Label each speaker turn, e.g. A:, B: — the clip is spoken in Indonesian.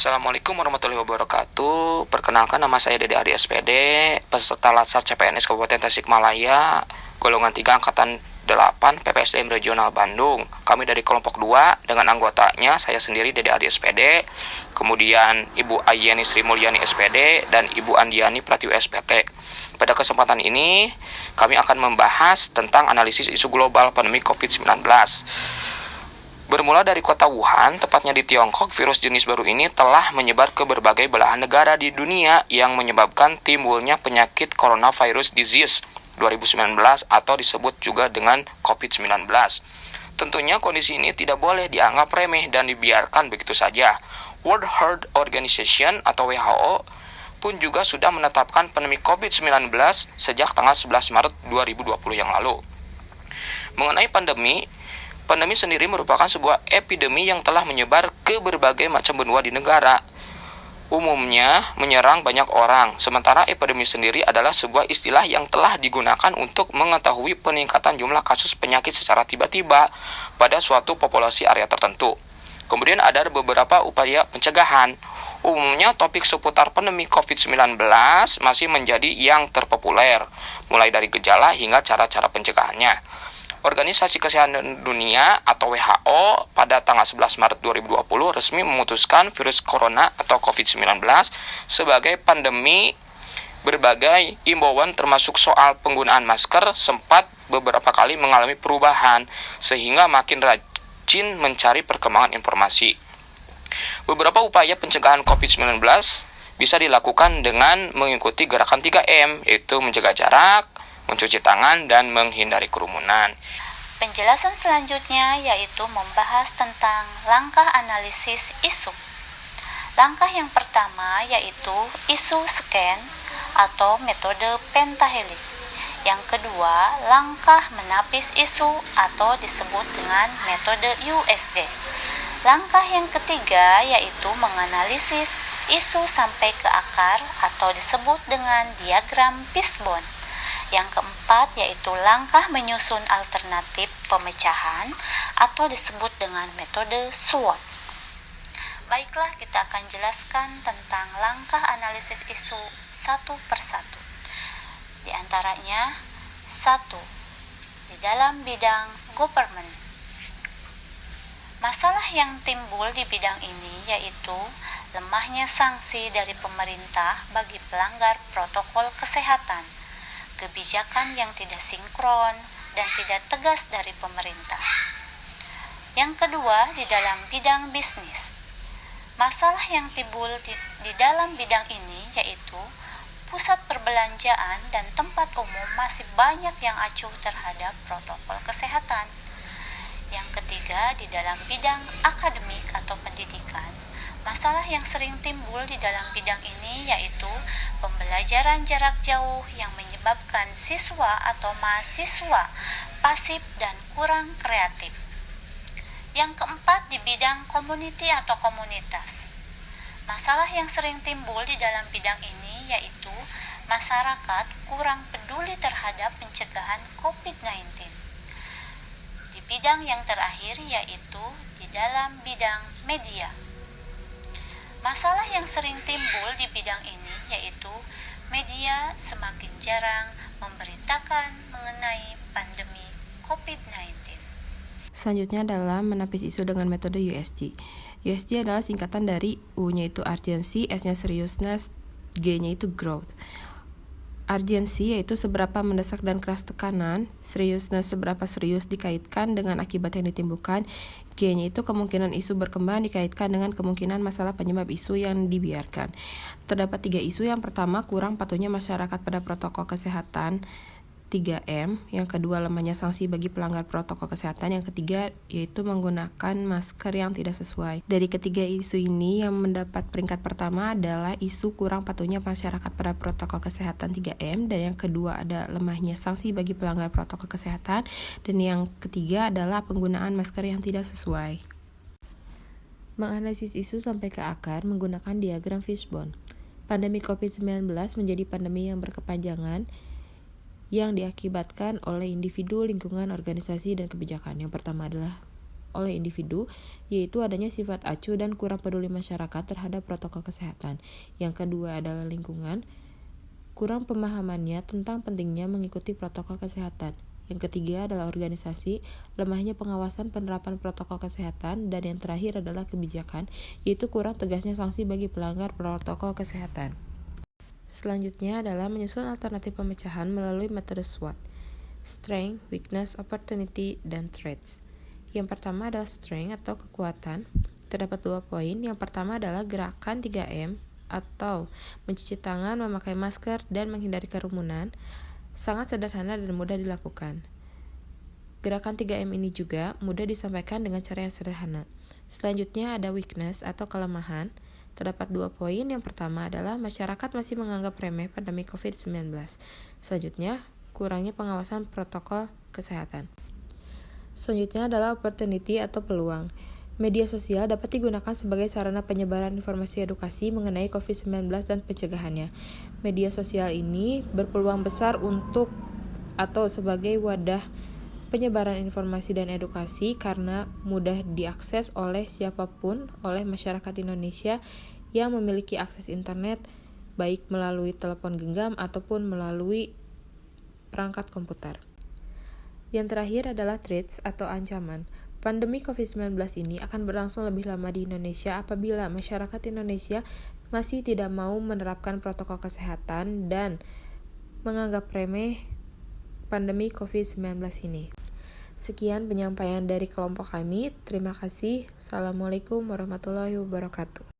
A: Assalamualaikum warahmatullahi wabarakatuh. Perkenalkan, nama saya Dede Ari SPD, peserta Latsar CPNS Kabupaten Tasikmalaya, golongan 3 angkatan 8 PPSDM Regional Bandung. Kami dari kelompok 2 dengan anggotanya saya sendiri Dede Ari SPD, kemudian Ibu Ayeni Sri Mulyani SPD dan Ibu Andiani Pratiwi SPT. Pada kesempatan ini kami akan membahas tentang analisis isu global pandemi COVID-19. Bermula dari kota Wuhan, tepatnya di Tiongkok, virus jenis baru ini telah menyebar ke berbagai belahan negara di dunia yang menyebabkan timbulnya penyakit coronavirus disease 2019 atau disebut juga dengan COVID-19. Tentunya kondisi ini tidak boleh dianggap remeh dan dibiarkan begitu saja. World Health Organization atau WHO pun juga sudah menetapkan pandemi COVID-19 sejak tanggal 11 Maret 2020 yang lalu. Mengenai pandemi sendiri merupakan sebuah epidemi yang telah menyebar ke berbagai macam benua di negara. Umumnya menyerang banyak orang, sementara epidemi sendiri adalah sebuah istilah yang telah digunakan untuk mengetahui peningkatan jumlah kasus penyakit secara tiba-tiba pada suatu populasi area tertentu. Kemudian ada beberapa upaya pencegahan. Umumnya topik seputar pandemi COVID-19 masih menjadi yang terpopuler, mulai dari gejala hingga cara-cara pencegahannya. Organisasi Kesehatan Dunia atau WHO pada tanggal 11 Maret 2020 resmi memutuskan virus corona atau COVID-19 sebagai pandemi. Berbagai imbauan termasuk soal penggunaan masker sempat beberapa kali mengalami perubahan sehingga makin rajin mencari perkembangan informasi. Beberapa upaya pencegahan COVID-19 bisa dilakukan dengan mengikuti gerakan 3M, yaitu menjaga jarak, mencuci tangan, dan menghindari kerumunan.
B: Penjelasan selanjutnya yaitu membahas tentang langkah analisis isu. Langkah yang pertama yaitu isu scan atau metode pentahelik. Yang kedua, langkah menapis isu atau disebut dengan metode USG. Langkah yang ketiga yaitu menganalisis isu sampai ke akar atau disebut dengan diagram Fishbone. Yang keempat yaitu langkah menyusun alternatif pemecahan atau disebut dengan metode SWOT. Baiklah, kita akan jelaskan tentang langkah analisis isu satu persatu. Di antaranya, 1. Di dalam bidang government. Masalah yang timbul di bidang ini yaitu lemahnya sanksi dari pemerintah bagi pelanggar protokol kesehatan, kebijakan yang tidak sinkron dan tidak tegas dari pemerintah. Yang kedua, di dalam bidang bisnis. Masalah yang timbul di dalam bidang ini yaitu pusat perbelanjaan dan tempat umum masih banyak yang acuh terhadap protokol kesehatan. Yang ketiga, di dalam bidang akademik atau pendidikan. Masalah yang sering timbul di dalam bidang ini yaitu pembelajaran jarak jauh yang menyebabkan siswa atau mahasiswa pasif dan kurang kreatif. Yang keempat, di bidang community atau komunitas. Masalah yang sering timbul di dalam bidang ini yaitu masyarakat kurang peduli terhadap pencegahan COVID-19. Di bidang yang terakhir yaitu di dalam bidang media. Masalah yang sering timbul di bidang ini yaitu media semakin jarang memberitakan mengenai pandemi COVID-19.
C: Selanjutnya adalah menapis isu dengan metode USG. USG adalah singkatan dari U-nya itu urgency, S-nya seriousness, G-nya itu growth. Urgency yaitu seberapa mendesak dan keras tekanan, seriousness seberapa serius dikaitkan dengan akibat yang ditimbulkan, G-nya itu kemungkinan isu berkembang dikaitkan dengan kemungkinan masalah penyebab isu yang dibiarkan. Terdapat 3 isu. Yang pertama, kurang patuhnya masyarakat pada protokol kesehatan 3M, yang kedua lemahnya sanksi bagi pelanggar protokol kesehatan, yang ketiga yaitu menggunakan masker yang tidak sesuai. Dari ketiga isu ini yang mendapat peringkat pertama adalah isu kurang patuhnya masyarakat pada protokol kesehatan 3M, dan yang kedua ada lemahnya sanksi bagi pelanggar protokol kesehatan, dan yang ketiga adalah penggunaan masker yang tidak sesuai. Menganalisis isu sampai ke akar menggunakan diagram Fishbone. Pandemi COVID-19 menjadi pandemi yang berkepanjangan yang diakibatkan oleh individu, lingkungan, organisasi, dan kebijakan. Yang pertama adalah oleh individu, yaitu adanya sifat acuh dan kurang peduli masyarakat terhadap protokol kesehatan. Yang kedua adalah lingkungan, kurang pemahamannya tentang pentingnya mengikuti protokol kesehatan. Yang ketiga adalah organisasi, lemahnya pengawasan penerapan protokol kesehatan, dan yang terakhir adalah kebijakan, yaitu kurang tegasnya sanksi bagi pelanggar protokol kesehatan. Selanjutnya adalah menyusun alternatif pemecahan melalui metode SWOT, Strength, Weakness, Opportunity, dan Threats. Yang pertama adalah Strength atau kekuatan. Terdapat 2 poin. Yang pertama adalah gerakan 3M atau mencuci tangan, memakai masker, dan menghindari kerumunan. Sangat sederhana dan mudah dilakukan. Gerakan 3M ini juga mudah disampaikan dengan cara yang sederhana. Selanjutnya ada weakness atau kelemahan. Terdapat 2 poin. Yang pertama adalah masyarakat masih menganggap remeh pandemi COVID-19. Selanjutnya, kurangnya pengawasan protokol kesehatan. Selanjutnya adalah opportunity atau peluang. Media sosial dapat digunakan sebagai sarana penyebaran informasi edukasi mengenai COVID-19 dan pencegahannya. Media sosial ini berpeluang besar untuk atau sebagai wadah penyebaran informasi dan edukasi karena mudah diakses oleh siapapun oleh masyarakat Indonesia yang memiliki akses internet, baik melalui telepon genggam ataupun melalui perangkat komputer. Yang terakhir adalah threats atau ancaman. Pandemi COVID-19 ini akan berlangsung lebih lama di Indonesia apabila masyarakat Indonesia masih tidak mau menerapkan protokol kesehatan dan menganggap remeh pandemi COVID-19 ini. Sekian penyampaian dari kelompok kami. Terima kasih. Wassalamualaikum warahmatullahi wabarakatuh.